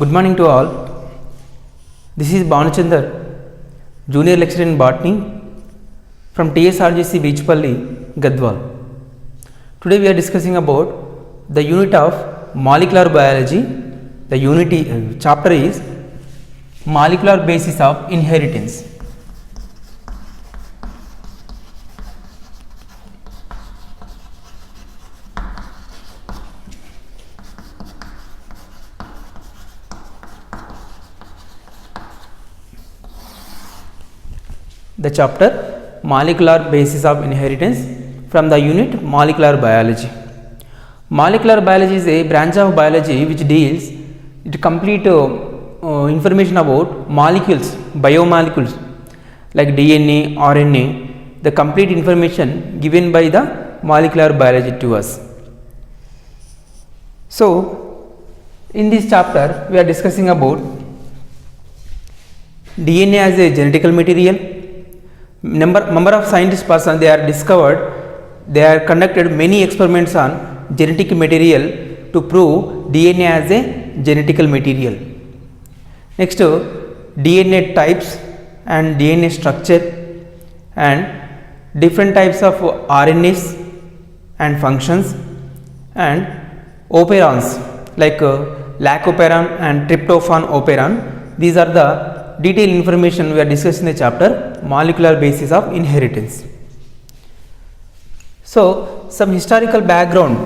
Good morning to all. This is Bhanuchandar, Junior Lecturer in Botany from TSRGC Beachpalli, Gadwal. Today we are discussing about the unit of molecular biology. The chapter is molecular basis of inheritance. The chapter molecular basis of inheritance from the unit molecular biology. Molecular biology is a branch of biology which deals with complete information about molecules, biomolecules like DNA, RNA, the complete information given by the molecular biology to us. So in this chapter we are discussing about DNA as a genetical material. Number of scientists person they are conducted many experiments on genetic material to prove DNA as a genetical material. Next, DNA types and DNA structure and different types of RNAs and functions and operons like lacoperon and tryptophan operon. These are the detailed information we are discussing in the chapter molecular basis of inheritance. So some historical background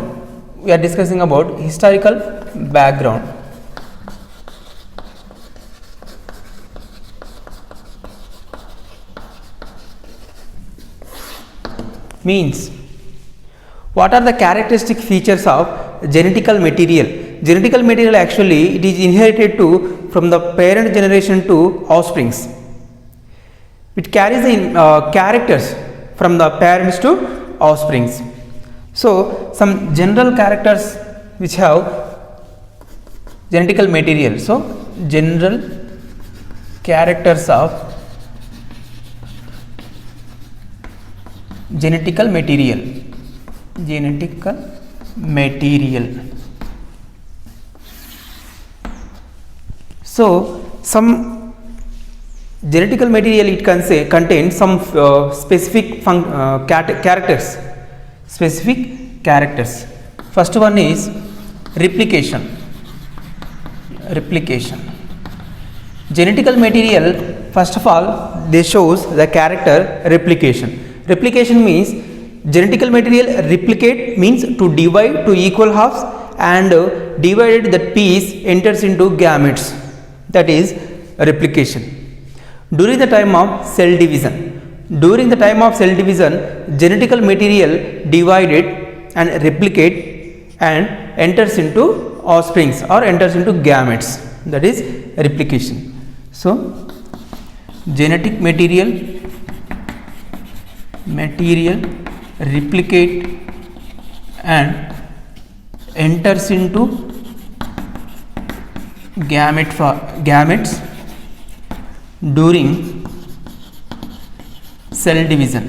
we are discussing about historical background. Means what are the characteristic features of genetical material? Genetical material actually it is inherited from the parent generation to offsprings. It carries in characters from the parents to offsprings. So some general characters which have genetical material. So general characters of genetical material. So some genetical material it contains some specific characters. First one is replication. Genetical material first of all they shows the character replication. Replication means genetical material replicate means to divide to equal halves and divided that piece enters into gametes. That is replication. During the time of cell division, genetical material divided and replicate and enters into offsprings or enters into gametes. That is replication. So genetic material replicate and enters into gametes during cell division.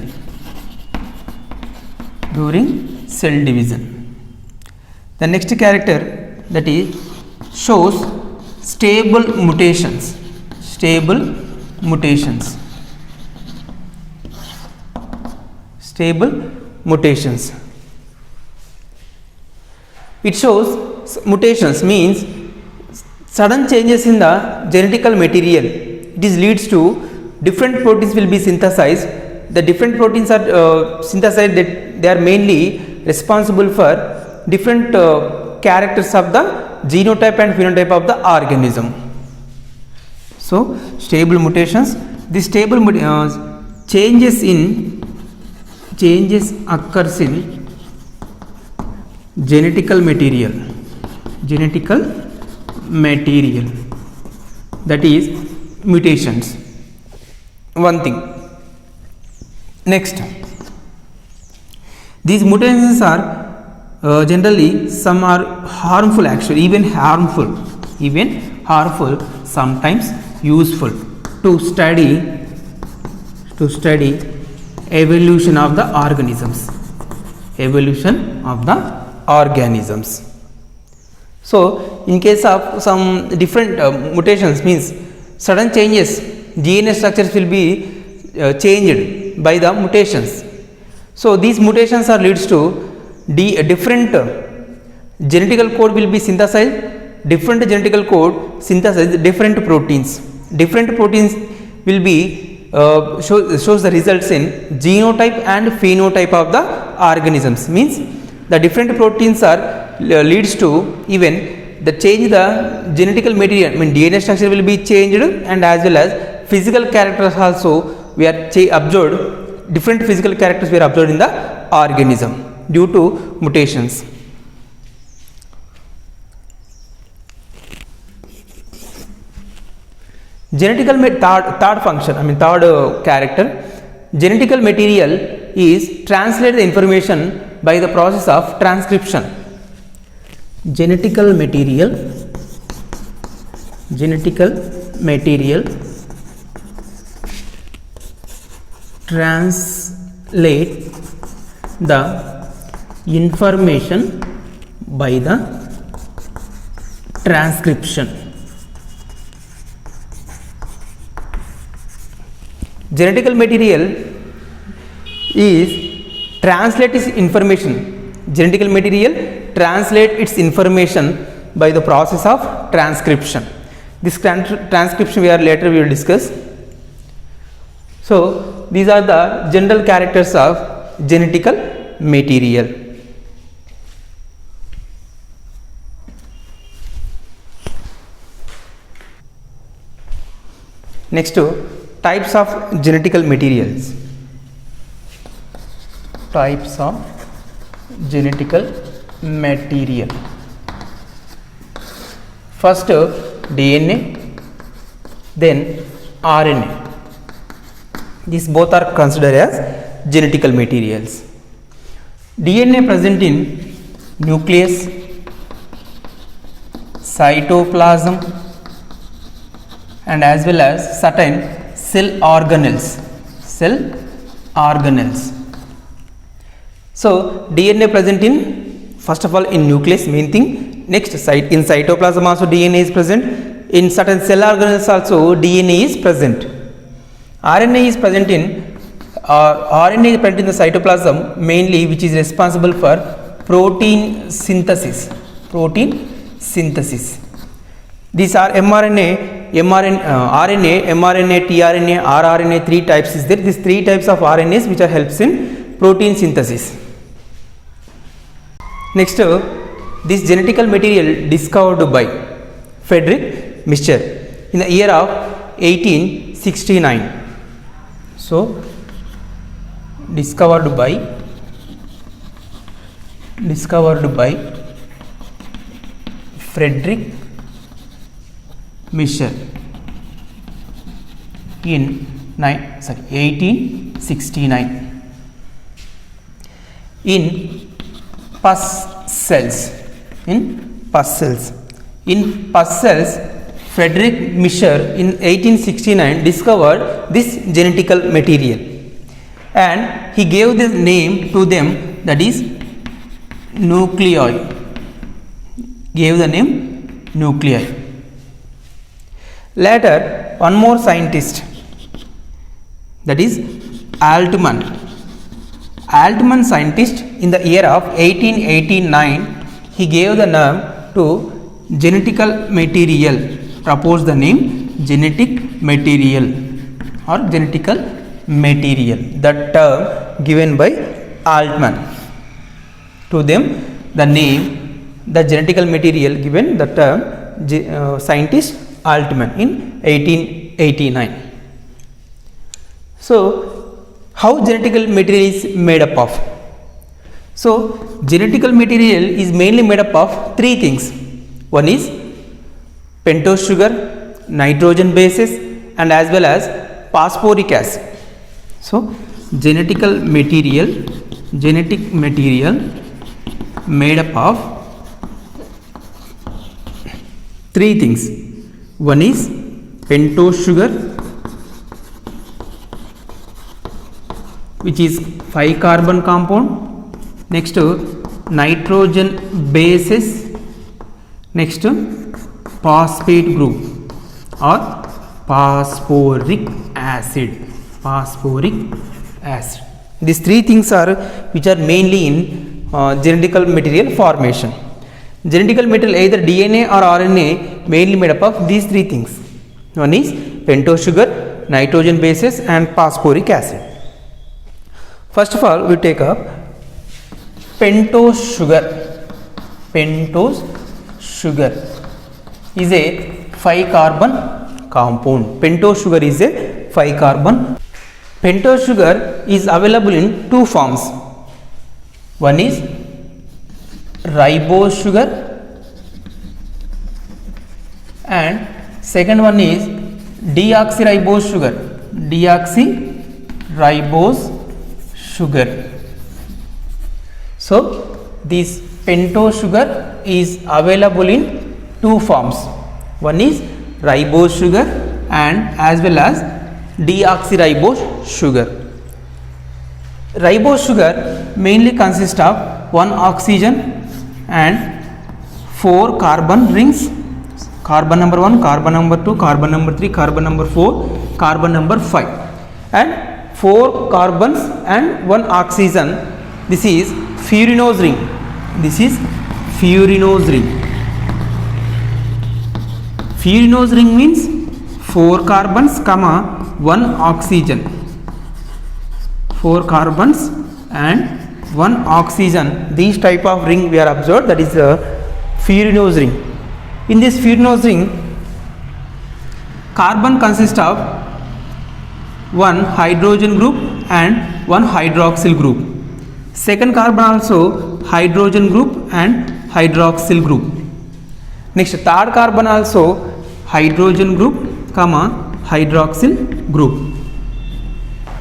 The next character that is shows stable mutations. It shows mutations means sudden changes in the genetical material. It leads to different proteins will be synthesized. The different proteins are synthesized that they are mainly responsible for different characters of the genotype and phenotype of the organism. So stable mutations. The stable changes occurs in genetical material. That is mutations. One thing. Next, these mutations are generally some are harmful, actually even harmful, sometimes useful to study evolution of the organisms. So in case of some different mutations, means sudden changes, DNA structures will be changed by the mutations. So these mutations are leads to different genetical code will be synthesized, different genetical code synthesize different proteins. Different proteins will be shows the results in genotype and phenotype of the organisms, means the different proteins are leads to even the change the genetical material, I mean DNA structure will be changed, and as well as physical characters also we are observed, different physical characters we are observed in the organism due to mutations. Genetical third function, I mean third character, genetical material is translate the information by the process of transcription. Genetical material translate the information by the transcription. Genetical material is translate its information. Genetical material translate its information by the process of transcription. This transcription we will discuss. So these are the general characters of genetical material. Next, types of genetical materials. Types of genetical material. First DNA, then RNA. These both are considered as genetical materials. DNA present in nucleus, cytoplasm, and as well as certain cell organelles. So DNA present in, first of all, in nucleus, main thing. Next, in cytoplasm also DNA is present. In certain cell organelles also DNA is present. RNA is present in the cytoplasm mainly, which is responsible for protein synthesis. These are RNA, mRNA, tRNA, rRNA, three types is there. These three types of RNAs which are helps in protein synthesis. Next, this genetical material discovered by Friedrich Miescher in the year of 1869. So discovered by Friedrich Miescher in 1869 in pus cells. Friedrich Miescher in 1869 discovered this genetical material, and he gave this name to them, that is nuclei. Later, one more scientist, that is Altman scientist, in the year of 1889, he gave the name to genetical material, proposed the name genetic material or genetical material. That term given by Altman. To them, the name, the genetical material given the term scientist Altman in 1889. So, how genetical material is made up of? So, genetical material is mainly made up of three things. One is pentose sugar, nitrogen bases, and as well as phosphoric acid. So, genetic material made up of three things. One is pentose sugar, which is 5-carbon compound. Next, nitrogen bases, Next, phosphate group or phosphoric acid. Phosphoric acid. These three things are which are mainly in genetical material formation. Genetical material either DNA or RNA mainly made up of these three things. One is pentose sugar, nitrogen bases and phosphoric acid. First of all, we take up pentose sugar. Pentose sugar is a 5-carbon compound. Pentose sugar is a 5-carbon. Pentose sugar is available in two forms. One is ribose sugar and second one is deoxyribose sugar. Deoxyribose sugar. So this pentose sugar is available in two forms. One is ribose sugar and as well as deoxyribose sugar. Ribose sugar mainly consists of 1 oxygen and 4 carbon rings. Carbon number 1, carbon number 2, carbon number 3, carbon number 4, carbon number 5 and 4 carbons and 1 oxygen. This is furanose ring. This is furanose ring. Furanose ring means 4 carbons, 1 oxygen. 4 carbons and 1 oxygen. These type of ring we are observed, that is a furanose ring. In this furanose ring, carbon consists of 1 hydrogen group and 1 hydroxyl group. Second carbon also hydrogen group and hydroxyl group. Next, third carbon also hydrogen group, hydroxyl group.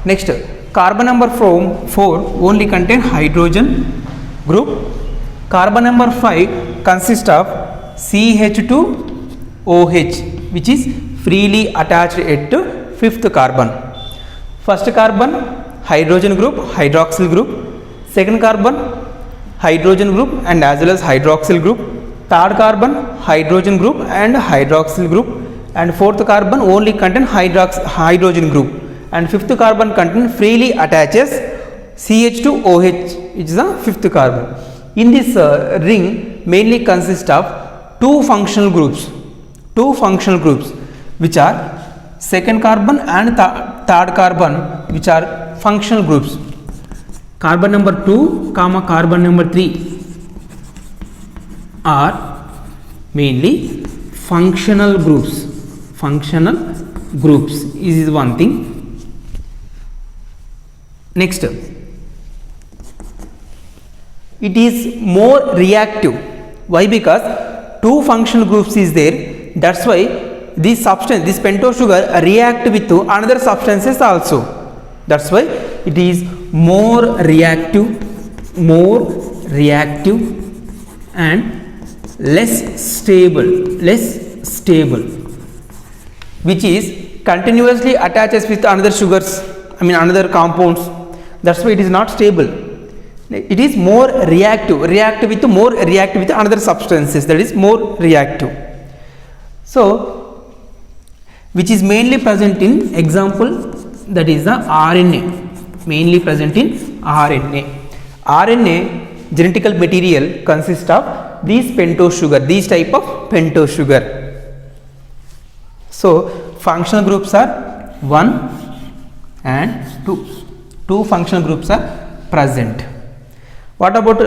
Next, carbon number 4 only contain hydrogen group. Carbon number 5 consists of CH2OH, which is freely attached at 5th carbon. First carbon hydrogen group, hydroxyl group. Second carbon hydrogen group and as well as hydroxyl group. Third carbon hydrogen group and hydroxyl group, and fourth carbon only contain hydrogen group, and fifth carbon contain freely attaches CH2OH, which is the fifth carbon. In this ring mainly consists of two functional groups, which are second carbon and third carbon, which are functional groups. Carbon number 2, carbon number 3 are mainly functional groups. This is one thing. Next, it is more reactive. Why? Because two functional groups is there. That's why this substance, this pentose sugar, react with another substances also. That's why it is more reactive and less stable, which is continuously attaches with another sugars, another compounds. That's why it is not stable. It is more reactive with another substances, that is more reactive. So which is mainly present in example, that is the RNA, mainly present in RNA. RNA genetical material consists of these pentose sugar, these type of pentose sugar. So functional groups are 1 and 2. Two functional groups are present. What about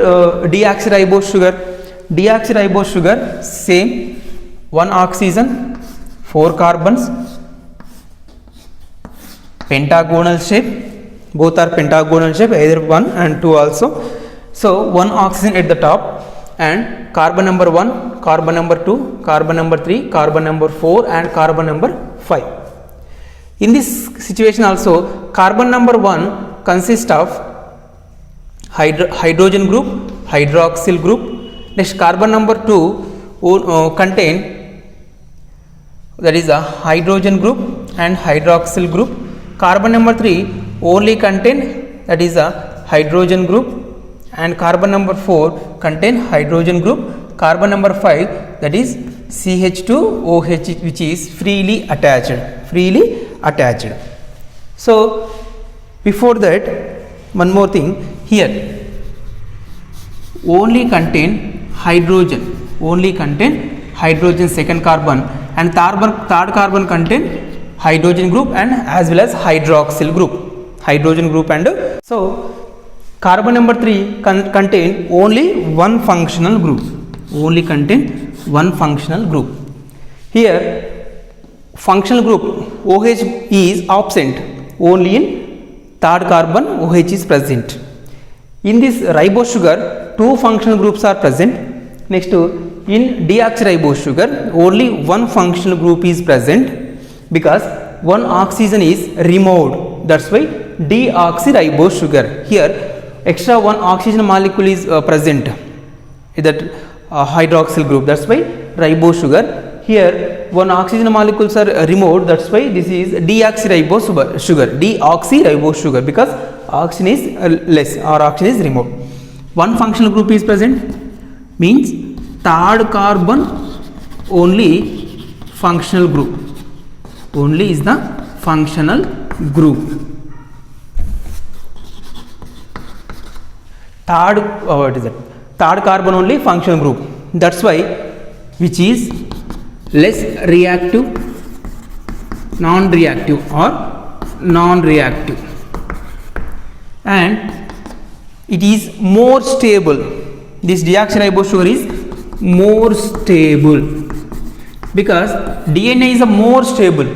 deoxyribose sugar? Deoxyribose sugar, same, 1 oxygen, 4 carbons, pentagonal shape, both are pentagonal shape, either 1 and 2 also. So 1 oxygen at the top and carbon number 1, carbon number 2, carbon number 3, carbon number 4 and carbon number 5. In this situation also, carbon number 1 consists of hydrogen group, hydroxyl group. Next, carbon number 2 contain, that is a hydrogen group and hydroxyl group. Carbon number 3 only contain, that is a hydrogen group, and carbon number 4 contain hydrogen group. Carbon number 5 that is CH2OH, which is freely attached. So before that, one more thing here, only contain hydrogen second carbon, and third carbon contain hydrogen group and as well as hydroxyl group, and so carbon number 3 contain only one functional group, Here functional group OH is absent, only in third carbon OH is present. In this ribose sugar, two functional groups are present. Next, in deoxyribose sugar, only one functional group is present because one oxygen is removed. That's why deoxyribose sugar. Here, extra one oxygen molecule is present in that hydroxyl group. That's why ribose sugar. Here, one oxygen molecules are removed. That's why this is deoxyribose sugar, because oxygen is less or oxygen is removed. One functional group is present, means third carbon only functional group, only is the functional group. Third carbon only functional group. That's why which is less reactive, non-reactive, and it is more stable. This deoxyribose sugar is more stable because DNA is a more stable.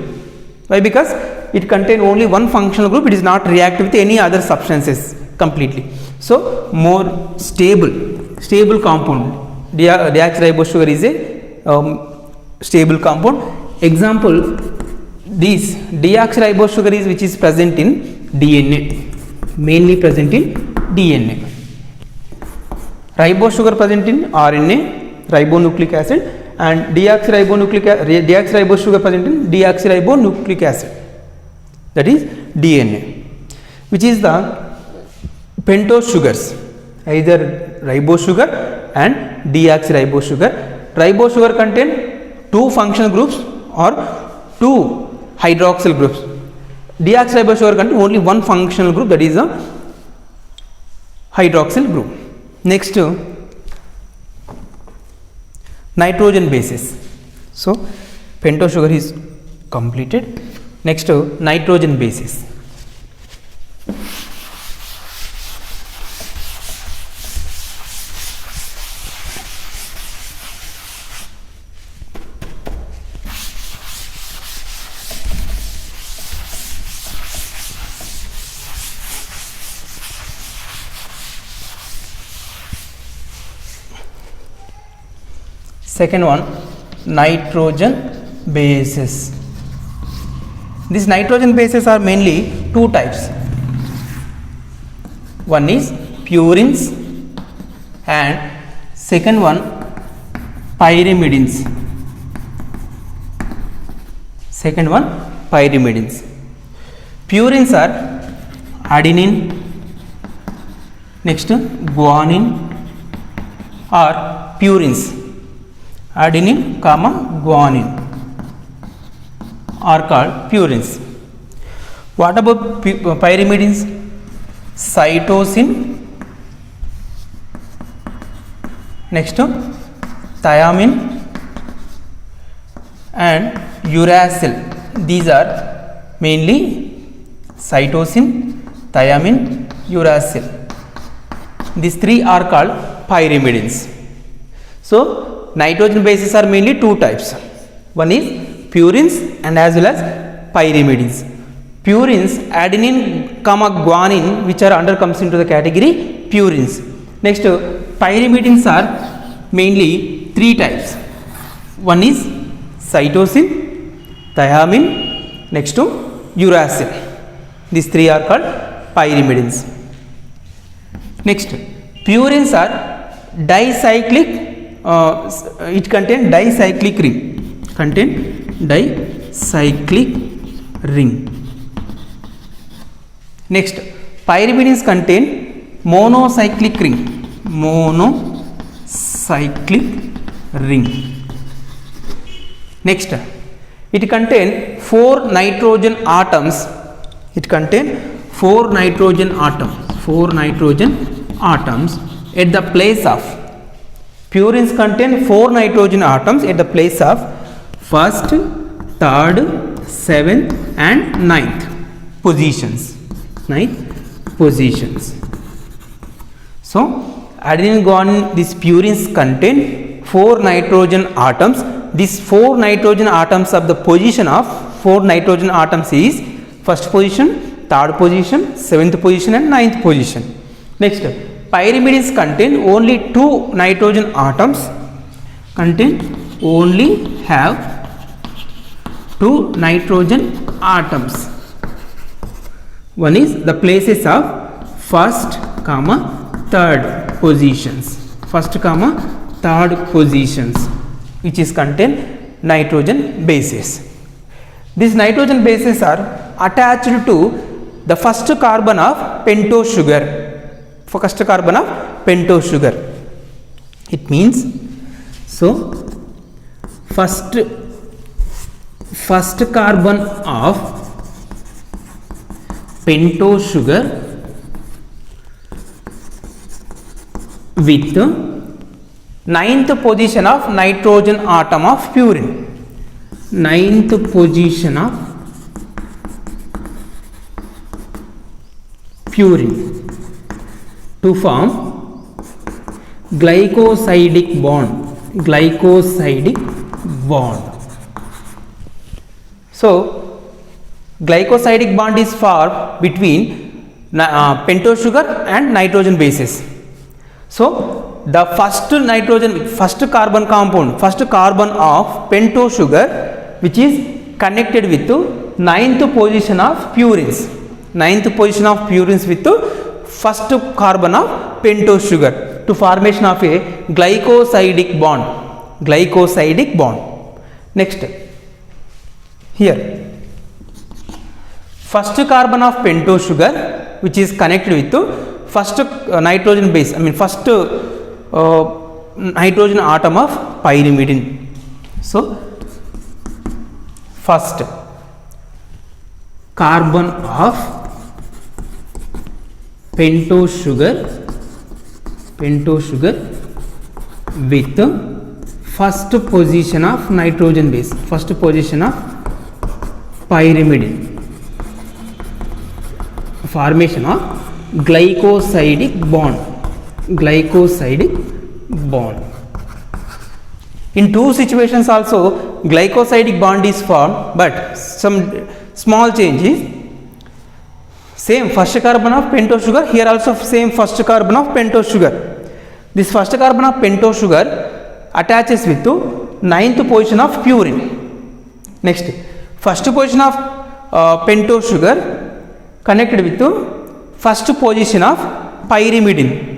Why? Because it contains only one functional group, it is not reactive with any other substances completely. So more stable compound. Deoxyribose sugar is a stable compound. Example, this deoxyribose sugar is which is present in DNA, mainly present in DNA. Ribose sugar present in RNA, ribonucleic acid, and deoxyribose sugar present in deoxyribonucleic acid, that is DNA, which is the pentose sugars, either ribose sugar and deoxyribose sugar. Ribose sugar contain two functional groups or two hydroxyl groups. Deoxyribose sugar contain only one functional group, that is a hydroxyl group. Next, nitrogen bases. So pentose sugar is completed. Next, nitrogen bases. Second one, nitrogen bases. These nitrogen bases are mainly two types. One is purines and second one pyrimidines. Purines are adenine, next guanine, or purines. Adenine, guanine are called purines. What about pyrimidines? Cytosine, next thiamine and uracil. These are mainly cytosine, thiamine, uracil. These three are called pyrimidines. So nitrogen bases are mainly two types. One is purines and as well as pyrimidines. Purines, adenine, guanine, which are comes into the category purines. Next, pyrimidines are mainly three types. One is cytosine, thiamine, next to uracil. These three are called pyrimidines. Next, purines are dicyclic. It contain dicyclic ring. Next, pyrimidines contain monocyclic ring. Next, it contain 4 nitrogen atoms. It contain 4 nitrogen atoms at the place of, purines contain 4 nitrogen atoms at the place of first, third, 7th and 9th positions. So adenine guanine, these purines contain 4 nitrogen atoms. These 4 nitrogen atoms of the position of 4 nitrogen atoms is first position, third position, 7th position and 9th position. Next, pyrimidines contain only 2 nitrogen atoms, have 2 nitrogen atoms. One is the places of first, third positions. Which is contain nitrogen bases. These nitrogen bases are attached to the first carbon of pentose sugar. It means, so first carbon of pentose sugar with 9th position of nitrogen atom of purine. 9th position of purine to form glycosidic bond. So glycosidic bond is formed between pentose sugar and nitrogen bases. So the first carbon compound, first carbon of pentose sugar, which is connected with 9th position of purines. 9th position of purines with first carbon of pentose sugar to formation of a glycosidic bond. Next, here first carbon of pentose sugar, which is connected with first nitrogen base, first nitrogen atom of pyrimidine. So first carbon of pentose sugar with first position of nitrogen base, first position of pyrimidine, formation of glycosidic bond. In two situations also glycosidic bond is formed, but some small change is same first carbon of pentose sugar, here also same first carbon of pentose sugar. This first carbon of pentose sugar attaches with 9th position of purine. Next, first position of pentose sugar connected with first position of pyrimidine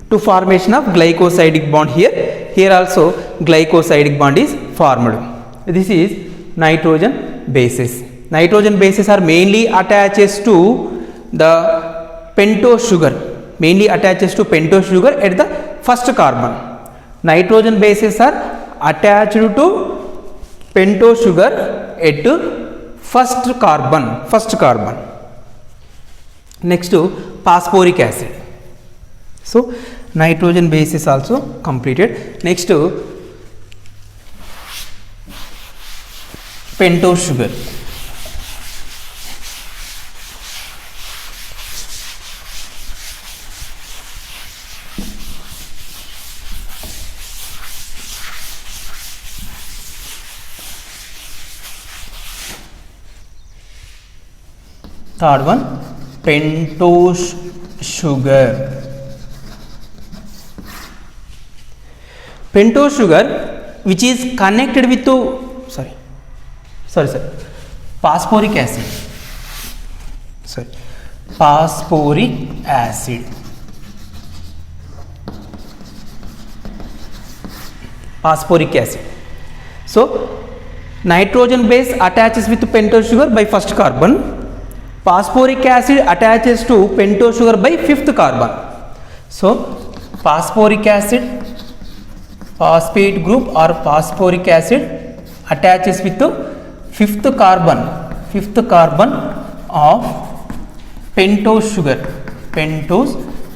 to formation of glycosidic bond. Here also glycosidic bond is formed. This is nitrogen bases. Nitrogen bases are mainly attaches to the pentose sugar, at the first carbon. Nitrogen bases are attached to pentose sugar at first carbon. Next to phosphoric acid. So nitrogen base is also completed. Next to pentose sugar. Third one, pentose sugar. Pentose sugar which is connected with phosphoric acid. Phosphoric acid. So nitrogen base attaches with pentose sugar by first carbon. Phosphoric acid attaches to pentose sugar by fifth carbon. So phosphoric acid, phosphate group or phosphoric acid attaches with the fifth carbon of pentose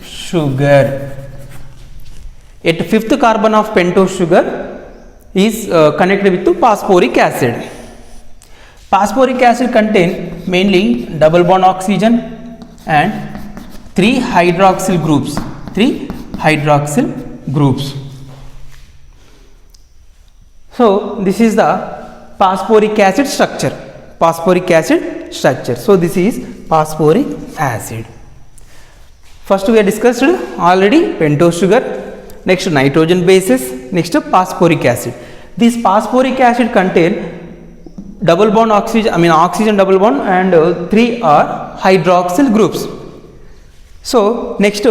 sugar. At fifth carbon of pentose sugar is connected with the phosphoric acid. Phosphoric acid contain mainly double bond oxygen and 3 hydroxyl groups. So this is the phosphoric acid structure. So this is phosphoric acid. First we have discussed already pentose sugar, next nitrogen bases, next phosphoric acid. This phosphoric acid contain double bond oxygen double bond and 3 are hydroxyl groups. So next,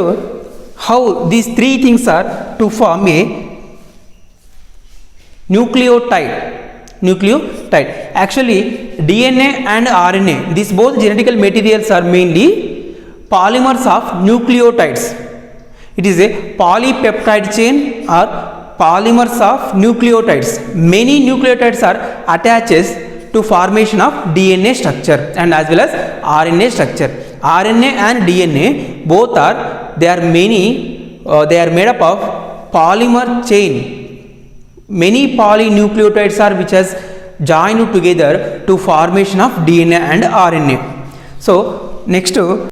how these 3 things are to form a nucleotide. Actually DNA and RNA, these both genetical materials are mainly polymers of nucleotides. It is a polypeptide chain or polymers of nucleotides. Many nucleotides are attached to formation of DNA structure and as well as RNA structure. RNA and DNA both are they are made up of polymer chain. Many polynucleotides are which has joined together to formation of DNA and RNA. So next